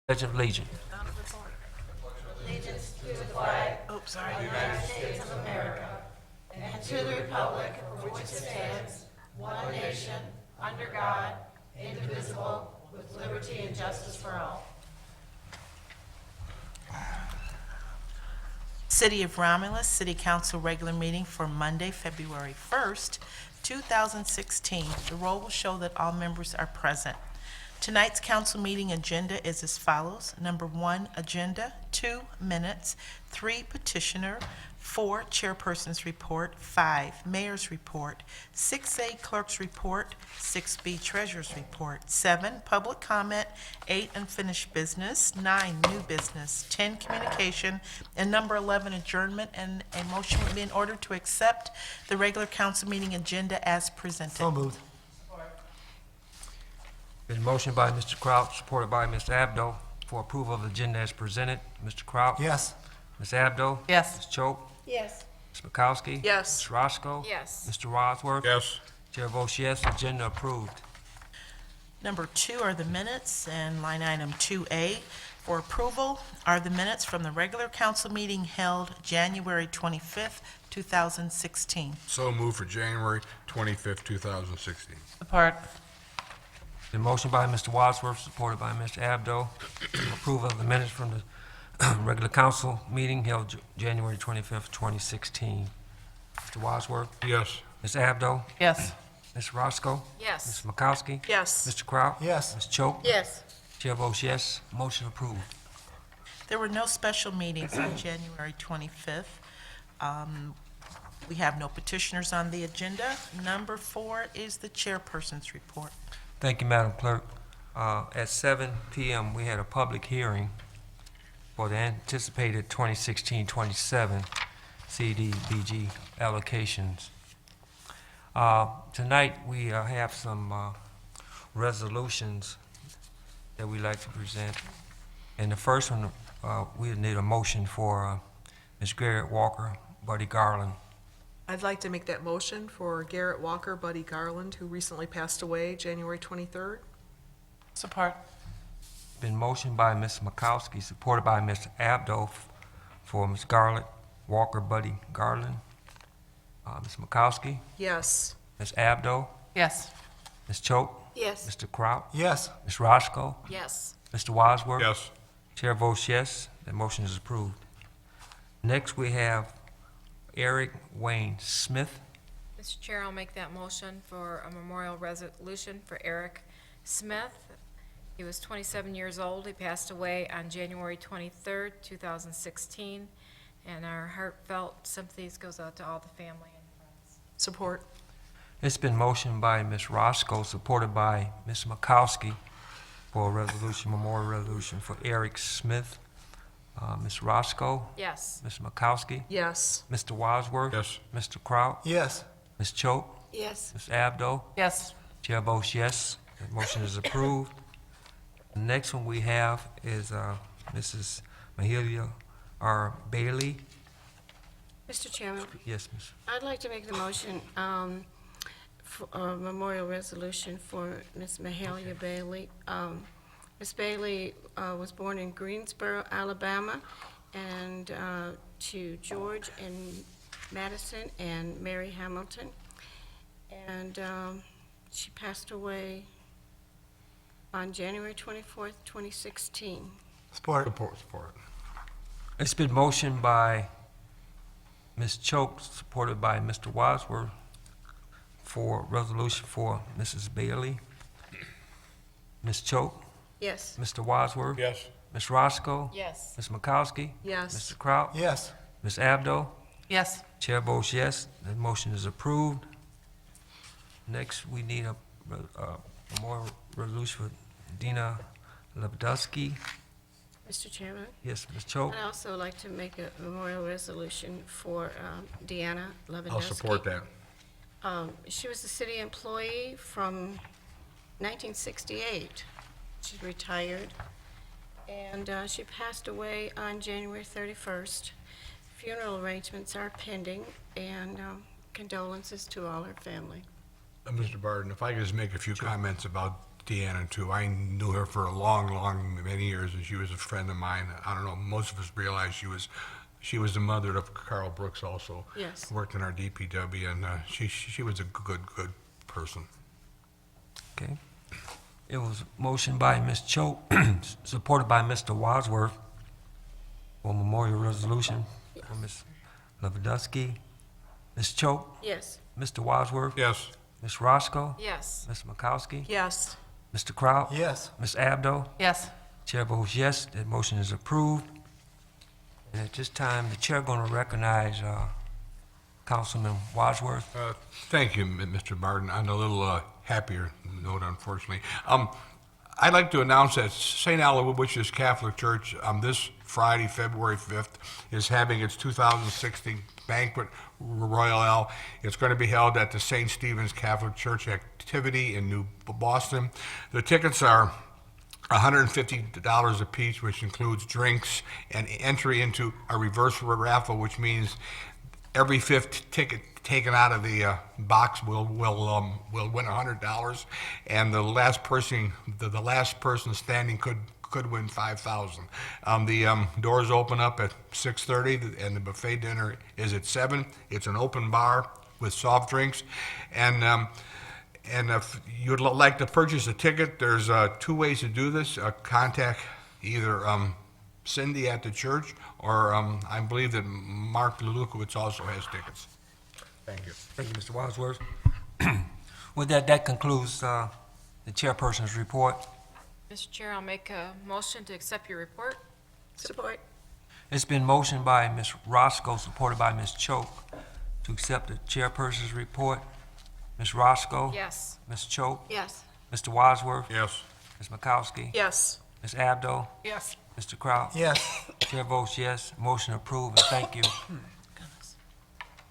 Pledge of Allegiance. Allegiance to the flag of the United States of America and to the republic for which it stands, one nation, under God, indivisible, with liberty and justice for all. City of Romulus City Council regular meeting for Monday, February 1st, 2016. The roll will show that all members are present. Tonight's council meeting agenda is as follows. Number 1, agenda, 2, minutes, 3, petitioner, 4, chairperson's report, 5, mayor's report, 6A, clerk's report, 6B, treasurer's report, 7, public comment, 8, unfinished business, 9, new business, 10, communication, and number 11, adjournment, and a motion would be in order to accept the regular council meeting agenda as presented. So moved. Been motioned by Mr. Kraut, supported by Mr. Abdo, for approval of the agenda as presented. Mr. Kraut? Yes. Ms. Abdo? Yes. Ms. Choate? Yes. Ms. Makowski? Yes. Ms. Roscoe? Yes. Mr. Wadsworth? Yes. Chair votes yes, agenda approved. Number 2 are the minutes, and line item 2A for approval are the minutes from the regular council meeting held January 25th, 2016. So moved for January 25th, 2016. Support. Been motioned by Mr. Wadsworth, supported by Mr. Abdo, for approval of the minutes from the regular council meeting held January 25th, 2016. Mr. Wadsworth? Yes. Ms. Abdo? Yes. Ms. Roscoe? Yes. Ms. Makowski? Yes. Mr. Kraut? Yes. Ms. Choate? Yes. Chair votes yes, motion approved. There were no special meetings on January 25th. We have no petitioners on the agenda. Number 4 is the chairperson's report. Thank you, Madam Clerk. At 7 p.m., we had a public hearing for the anticipated 2016-27 CDBG allocations. Tonight, we have some resolutions that we'd like to present. And the first one, we need a motion for Ms. Garrett Walker, Buddy Garland. I'd like to make that motion for Garrett Walker, Buddy Garland, who recently passed away January 23rd. Support. Been motioned by Ms. Makowski, supported by Mr. Abdo for Ms. Garland Walker, Buddy Garland. Ms. Makowski, Yes. Ms. Abdo, Yes. Ms. Choate, Yes. Mr. Kraut, Yes. Ms. Roscoe, Yes. Mr. Wadsworth. Yes. Chair votes yes, the motion is approved. Next, we have Eric Wayne Smith. Mr. Chair, I'll make that motion for a memorial resolution for Eric Smith. He was 27 years old. He passed away on January 23rd, 2016, and our heartfelt sympathies goes out to all the family and friends. Support. It's been motioned by Ms. Roscoe, supported by Ms. Makowski, for a resolution, memorial resolution for Eric Smith. Ms. Roscoe, Yes. Ms. Makowski, Yes. Mr. Wadsworth. Yes. Mr. Kraut, Yes. Ms. Choate, Yes. Ms. Abdo. Yes. Chair votes yes, the motion is approved. The next one we have is Mrs. Mahalia R. Bailey. Mr. Chairman, Yes, Ms. I'd like to make the motion for a memorial resolution for Ms. Mahalia Bailey. Ms. Bailey was born in Greensboro, Alabama, and to George and Madison and Mary Hamilton. And she passed away on January 24th, 2016. Support. Support. It's been motioned by Ms. Choate, supported by Mr. Wadsworth, for resolution for Mrs. Bailey. Ms. Choate, Yes. Mr. Wadsworth. Yes. Ms. Roscoe. Yes. Ms. Makowski. Yes. Mr. Kraut. Yes. Ms. Abdo. Yes. Chair votes yes, the motion is approved. Next, we need a memorial resolution for Dina Lebdusky. Mr. Chairman? Yes, Ms. Choate. I'd also like to make a memorial resolution for Deanna Lewandowski. I'll support that. She was a city employee from 1968. She's retired, and she passed away on January 31st. Funeral arrangements are pending, and condolences to all her family. Mr. Barton, if I could just make a few comments about Deanna too. I knew her for a long, many years, and she was a friend of mine. I don't know, most of us realized she was the mother of Carl Brooks also. Yes. Worked in our DPW, and she was a good person. Okay. It was motion by Ms. Choate, supported by Mr. Wadsworth, for memorial resolution for Ms. Lavadusky. Ms. Choate, Yes. Mr. Wadsworth, Yes. Ms. Roscoe, Yes. Ms. Makowski, Yes. Mr. Kraut, Yes. Ms. Abdo. Yes. Chair votes yes, that motion is approved. And at this time, the chair going to recognize Councilman Wadsworth. Thank you, Mr. Barton. On a little happier note, unfortunately. I'd like to announce that St. Aloysius Catholic Church, this Friday, February 5th, is having its 2016 banquet royale. It's going to be held at the St. Stephen's Catholic Church Activity in New Boston. The tickets are $150 a piece, which includes drinks and entry into a reverse raffle, which means every fifth ticket taken out of the box will win $100, and the last person standing could win $5,000. The doors open up at 6:30, and the buffet dinner is at 7. It's an open bar with soft drinks, and if you'd like to purchase a ticket, there's 2 ways to do this. Contact either Cindy at the church, or I believe that Mark Lukowitz also has tickets. Thank you. Thank you, Mr. Wadsworth. With that concludes the chairperson's report. Mr. Chair, I'll make a motion to accept your report. Support. It's been motioned by Ms. Roscoe, supported by Ms. Choate, to accept the chairperson's report. Ms. Roscoe? Yes. Ms. Choate? Yes. Mr. Wadsworth? Yes. Ms. Makowski? Yes. Ms. Abdo? Yes. Mr. Kraut? Yes. Chair votes yes, motion approved, and thank you.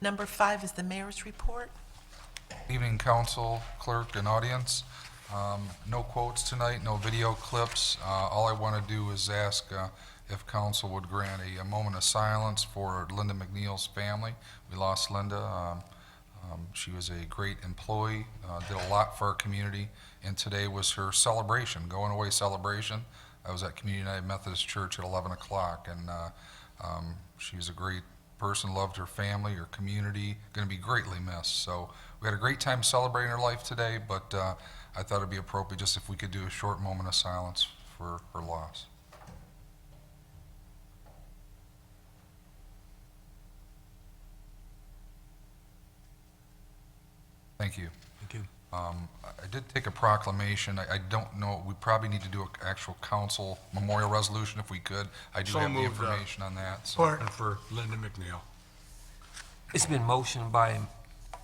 Number 5 is the mayor's report. Evening, council, clerk, and audience. No quotes tonight, no video clips. All I want to do is ask if council would grant a moment of silence for Linda McNeil's family. We lost Linda. She was a great employee, did a lot for our community, and today was her celebration, going away celebration. I was at Community United Methodist Church at 11 o'clock, and she was a great person, loved her family, her community, going to be greatly missed. So we had a great time celebrating her life today, but I thought it'd be appropriate just if we could do a short moment of silence for her loss. Thank you. Thank you. I did take a proclamation. I don't know, we probably need to do an actual council memorial resolution if we could. I do So have the moved, information on that. so- Support. And for Linda McNeil. It's been motioned by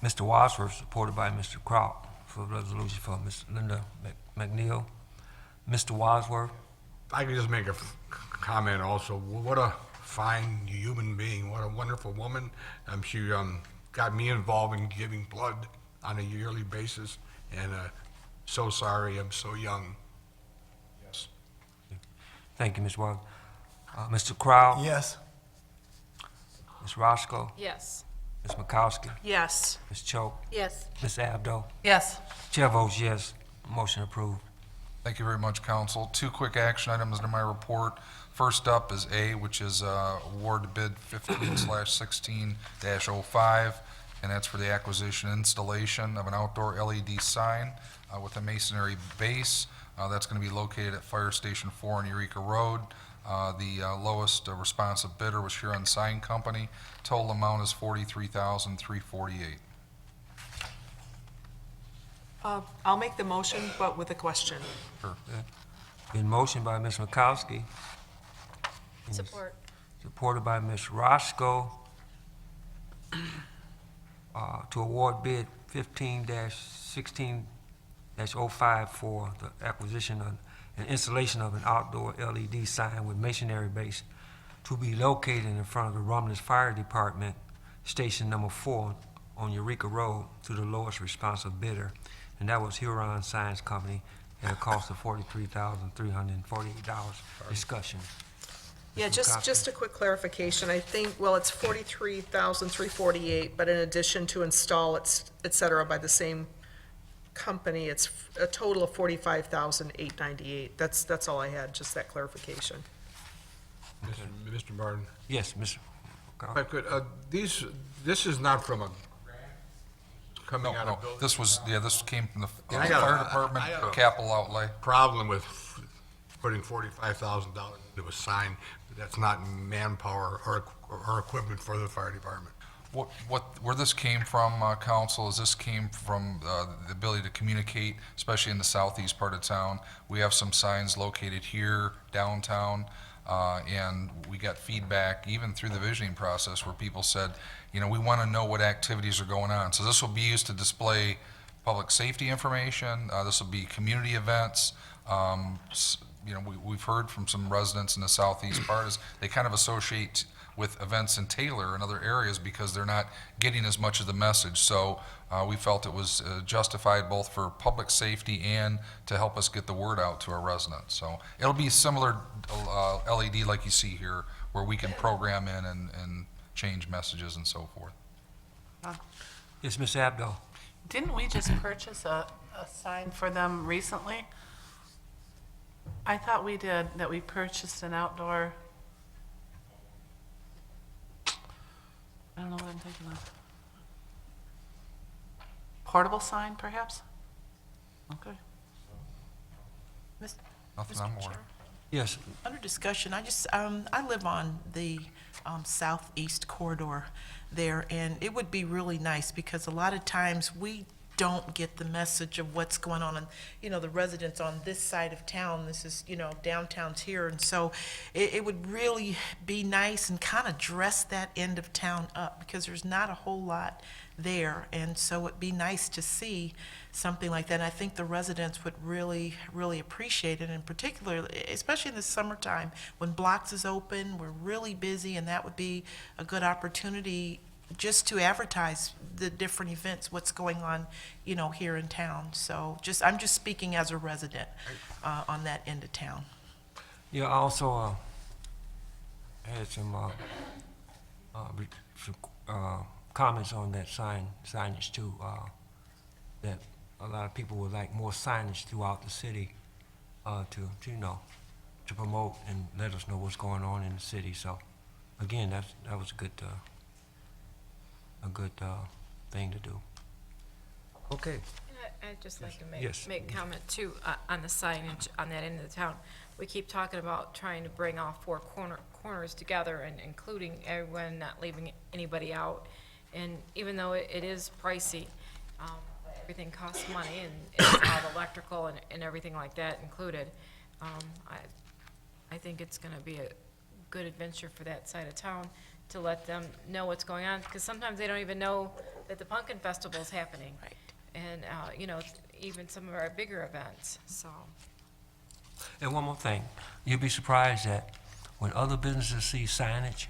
Mr. Wadsworth, supported by Mr. Kraut, for a resolution for Ms. Linda McNeil. Mr. Wadsworth? I could just make a comment also. What a fine human being. What a wonderful woman. She got me involved in giving blood on a yearly basis, and so sorry I'm so young. Yes. Thank you, Ms. Wadsworth. Mr. Kraut? Yes. Ms. Roscoe? Yes. Ms. Makowski? Yes. Ms. Choate? Yes. Ms. Abdo? Yes. Chair votes yes, motion approved. Thank you very much, council. 2 quick action items in my report. First up is A, which is award bid 15/16-05, and that's for the acquisition and installation of an outdoor LED sign with a masonry base. That's going to be located at Fire Station 4 on Eureka Road. The lowest responsive bidder was Huron Sign Company. Total amount is $43,348. I'll make the motion, but with a question. Been motioned by Ms. Makowski, Support. supported by Ms. Roscoe, to award bid 15-16-05 for the acquisition and installation of an outdoor LED sign with masonry base to be located in front of the Romulus Fire Department, Station Number 4 on Eureka Road, to the lowest responsive bidder, and that was Huron Signs Company, at a cost of $43,348. Discussion. Yeah, Ms. just Makowski. a quick clarification. I think, well, it's $43,348, but in addition to install, et cetera, by the same company, it's a total of $45,898. That's all I had, just that clarification. Mr. Martin, Yes, Mr. if I could, this is not from a grant coming No, out no, of building. this came from the Yeah, I got a- fire department, I got a- capital outlay. Problem with putting $45,000 into a sign that's not manpower or equipment for the fire department. Where this came from, council, is this came from the ability to communicate, especially in the southeast part of town. We have some signs located here, downtown, and we got feedback, even through the visioning process, where people said, you know, we want to know what activities are going on. So this will be used to display public safety information, this will be community events. You know, we've heard from some residents in the southeast part, is they kind of associate with events in Taylor and other areas because they're not getting as much of the message. So we felt it was justified both for public safety and to help us get the word out to our residents. So it'll be similar LED like you see here, where we can program in and change messages and so forth. Yes, Ms. Abdo. Didn't we just purchase a sign for them recently? I thought we did, that we purchased an outdoor. I don't know what I'm thinking of. Portable sign, perhaps? Okay. Nothing I'm aware of. Yes, Under discussion, I live on the southeast corridor there, and it would be really nice, because a lot of times we don't get the message of what's going on, and, you know, the residents on this side of town, this is, you know, downtown's here, and so it would really be nice and kind of dress that end of town up, because there's not a whole lot there, and so it'd be nice to see something like that. And I think the residents would really, really appreciate it, and particularly, especially in the summertime, when Blocks is open, we're really busy, and that would be a good opportunity just to advertise the different events, what's going on, you know, here in town. So I'm just speaking as a resident on that end of town. yeah, I also had some comments on that signage too, that a lot of people would like more signage throughout the city to, you know, to promote and let us know what's going on in the city. So, again, that was a good thing to do. Okay, I'd just like to Yes. make comment too, on the signage on that end of the town. We keep talking about trying to bring all four corners together and including everyone, not leaving anybody out. And even though it is pricey, everything costs money, and it's all the electrical and everything like that included. I think it's gonna be a good adventure for that side of town to let them know what's going on, because sometimes they don't even know that the Pumpkin Festival's happening. Right. And, you know, even some of our bigger events, so. and one more thing, you'll be surprised that when other businesses see signage,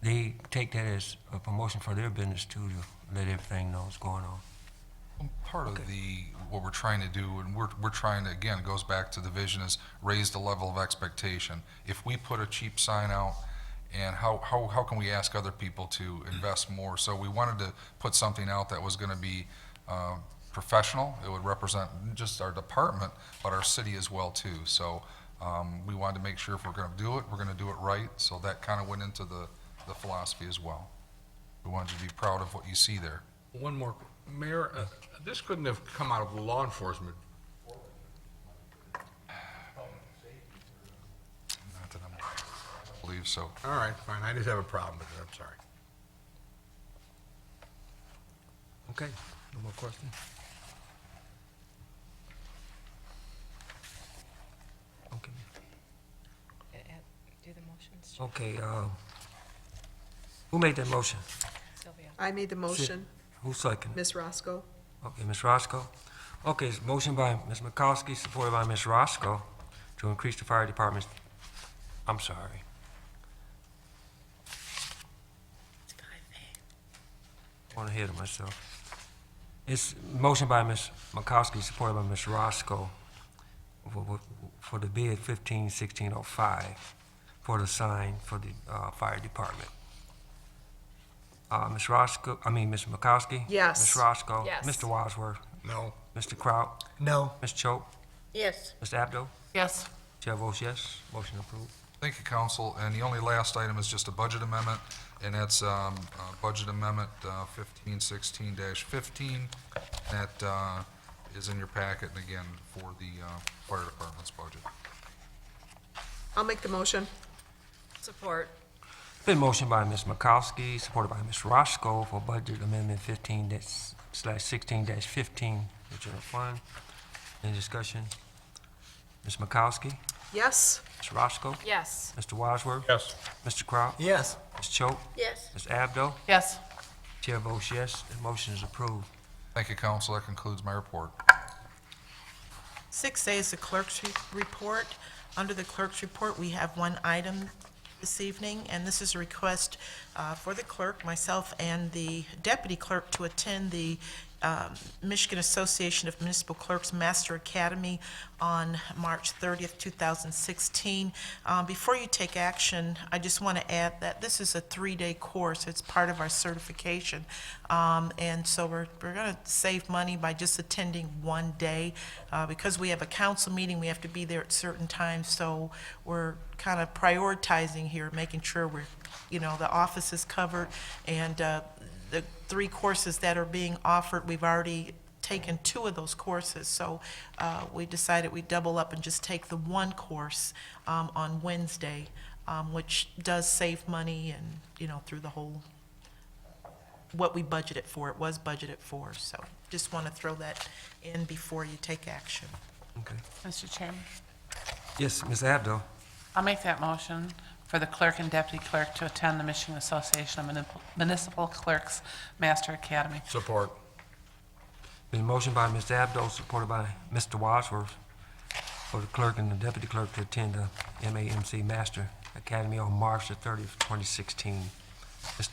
they take that as a promotion for their business too, to let everything know what's going on. Part of what we're trying to do, and we're trying to, again, it goes back to the vision, is raise the level of expectation. If we put a cheap sign out, and how can we ask other people to invest more? So we wanted to put something out that was gonna be professional. It would represent not just our department, but our city as well too. So we wanted to make sure if we're gonna do it, we're gonna do it right. So that kind of went into the philosophy as well. We wanted you to be proud of what you see there. One more, Mayor, this couldn't have come out of law enforcement. Not that I believe so. All right, fine, I just have a problem with it, I'm sorry. Okay, no more questions? Okay, Do the motions, okay, who made that motion? Sylvia. I made the motion, Who seconded? Ms. Roscoe. Okay, Ms. Roscoe. Okay, it's motion by Ms. McCoskey, supported by Ms. Roscoe, to increase the fire department's, I'm sorry. I want ahead of myself. It's motion by Ms. McCoskey, supported by Ms. Roscoe, for the bid 151605, for the sign for the fire department. Ms. Roscoe, Ms. McCoskey? Yes. Ms. Roscoe? Yes. Mr. Wadsworth? No, Mr. Kraut? No. Ms. Choate? Yes. Ms. Abdo? Yes. Chair votes yes, motion approved. Thank you, council. And the only last item is just a budget amendment, and that's Budget Amendment 1516-15. That is in your packet, and again, for the fire department's budget. I'll make the motion. Support. Been motioned by Ms. Makowski, supported by Ms. Roscoe for Budget Amendment 15/16-15, the general fund. Any discussion? Ms. Makowski? Yes. Ms. Roscoe? Yes. Mr. Wadsworth? Yes. Mr. Kraut? Yes. Ms. Choate? Yes. Ms. Abdo? Yes. Chair votes yes, the motion is approved. Thank you, council. That concludes my report. 6A is the clerk's report. Under the clerk's report, we have one item this evening, and this is a request for the clerk, myself, and the deputy clerk to attend the Michigan Association of Municipal Clerks Master Academy on March 30th, 2016. Before you take action, I just want to add that this is a 3-day course. It's part of our certification. And so we're going to save money by just attending one day. Because we have a council meeting, we have to be there at certain times, so we're kind of prioritizing here, making sure the office is covered, and the 3 courses that are being offered, we've already taken 2 of those courses, so we decided we'd double up and just take the 1 course on Wednesday, which does save money and, through the whole, what we budgeted for, it was budgeted for, so just want to throw that in before you take action. Okay. Mr. Chairman, Yes, Ms. Abdo? I'll make that motion for the clerk and deputy clerk to attend the Michigan Association of Municipal Clerks Master Academy. Support. Been motioned by Ms. Abdo, supported by Mr. Wadsworth, for the clerk and the deputy clerk to attend the MAMC Master Academy on March the 30th, 2016. Ms.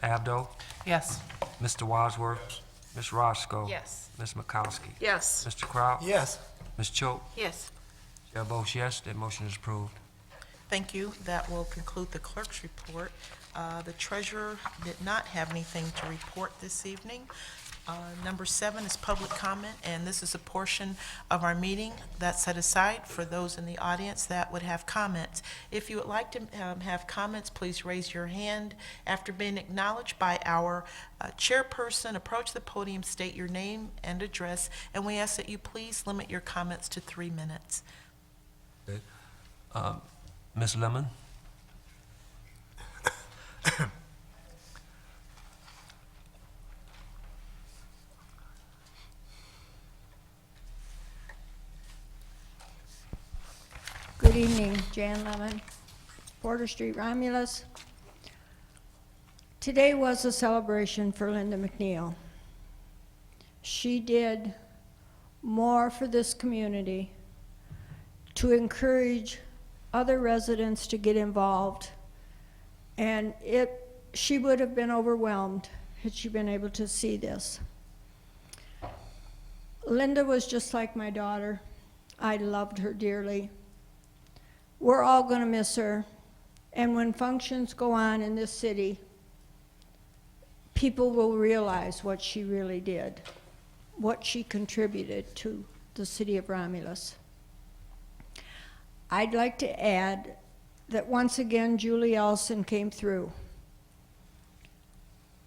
Abdo? Yes. Mr. Wadsworth? Ms. Roscoe? Yes. Ms. Makowski? Yes. Mr. Kraut? Yes. Ms. Choate? Yes. Chair votes yes, that motion is approved. Thank you. That will conclude the clerk's report. The treasurer did not have anything to report this evening. Number 7 is public comment, and this is a portion of our meeting that's set aside for those in the audience that would have comments. If you would like to have comments, please raise your hand. After being acknowledged by our chairperson, approach the podium, state your name and address, and we ask that you please limit your comments to 3 minutes. Okay. Ms. Lemon? Good evening, Jan Lemon, Porter Street, Romulus. Today was a celebration for Linda McNeil. She did more for this community to encourage other residents to get involved, and she would have been overwhelmed had she been able to see this. Linda was just like my daughter. I loved her dearly. We're all going to miss her, and when functions go on in this city, people will realize what she really did, what she contributed to the city of Romulus. I'd like to add that once again Julie Ellison came through.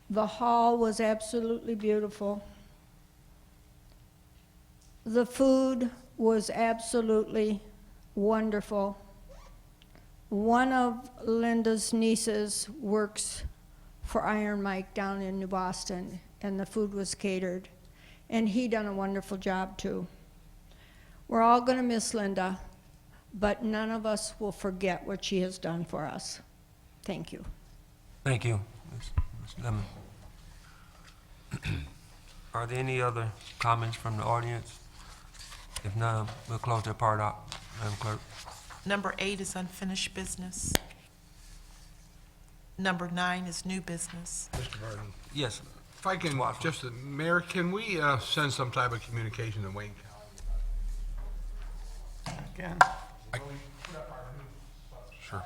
The hall was absolutely beautiful. The food was absolutely wonderful. One of Linda's nieces works for Iron Mike down in New Boston, and the food was catered, and he done a wonderful job too. We're all going to miss Linda, but none of us will forget what she has done for us. Thank you. Thank you, Ms. Lemon. Are there any other comments from the audience? If none, we'll close that part out, Madam Clerk. Number 8 is unfinished business. Number 9 is new business. Mr. Burton, Yes, if I can, Wadsworth. just, Mayor, can we send some type of communication to Wayne County? Again. Sure.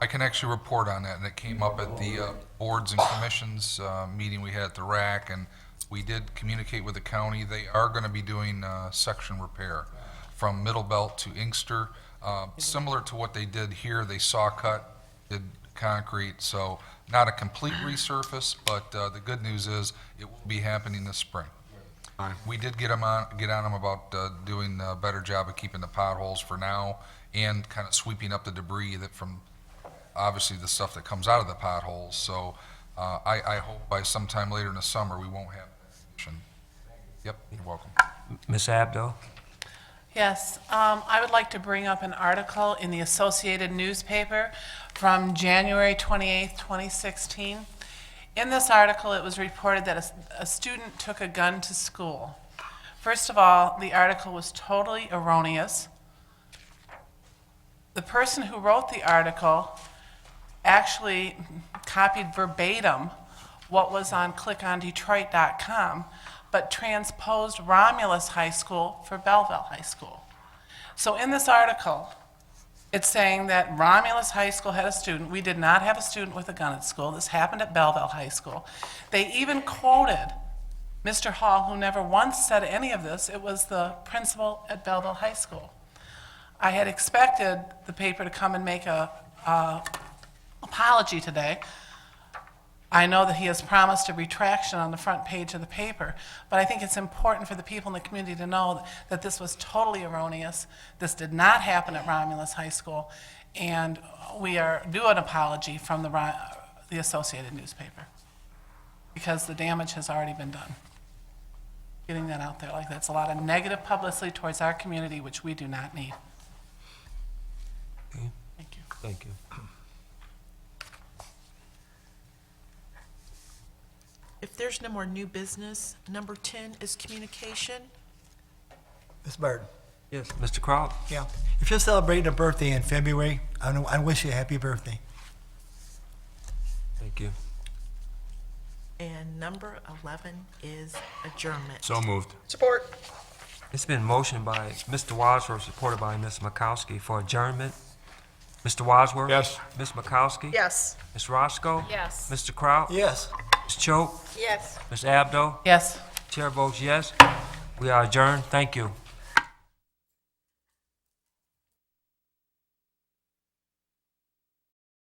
I can actually report on that, and it came up at the boards and commissions meeting we had at the RAC, and We did communicate with the county. They are going to be doing section repair from Middle Belt to Inkster. Similar to what they did here, they saw cut, did concrete, so not a complete resurface, but the good news is it will be happening this spring. Fine. We did get on them about doing a better job of keeping the potholes for now and kind of sweeping up the debris that from, obviously, the stuff that comes out of the potholes. So I hope by sometime later in the summer, we won't have that condition. Yep, you're welcome. Ms. Abdo? Yes, I would like to bring up an article in the Associated newspaper from January 28th, 2016. In this article, it was reported that a student took a gun to school. First of all, the article was totally erroneous. The person who wrote the article actually copied verbatim what was on clickondetroit.com, but transposed Romulus High School for Belleville High School. So in this article, it's saying that Romulus High School had a student. We did not have a student with a gun at school. This happened at Belleville High School. They even quoted Mr. Hall, who never once said any of this. It was the principal at Belleville High School. I had expected the paper to come and make a apology today. I know that he has promised a retraction on the front page of the paper, but I think it's important for the people in the community to know that this was totally erroneous. This did not happen at Romulus High School, and we are due an apology from the Associated newspaper because the damage has already been done. Getting that out there like that's a lot of negative publicity towards our community, which we do not need. Okay. Thank you. Thank you. If there's no more new business, number 10 is communication. Ms. Burton, Yes, Mr. Crowd? yeah, if you're celebrating a birthday in February, I wish you a happy birthday. Thank you. And number 11 is adjournment. So moved. Support. It's been motioned by Mr. Wadsworth, supported by Ms. Makowski for adjournment. Mr. Wadsworth? Yes. Ms. Makowski? Yes. Ms. Roscoe? Yes. Mr. Kraut? Yes. Ms. Choate? Yes. Ms. Abdo? Yes. Chair votes yes. We are adjourned. Thank you.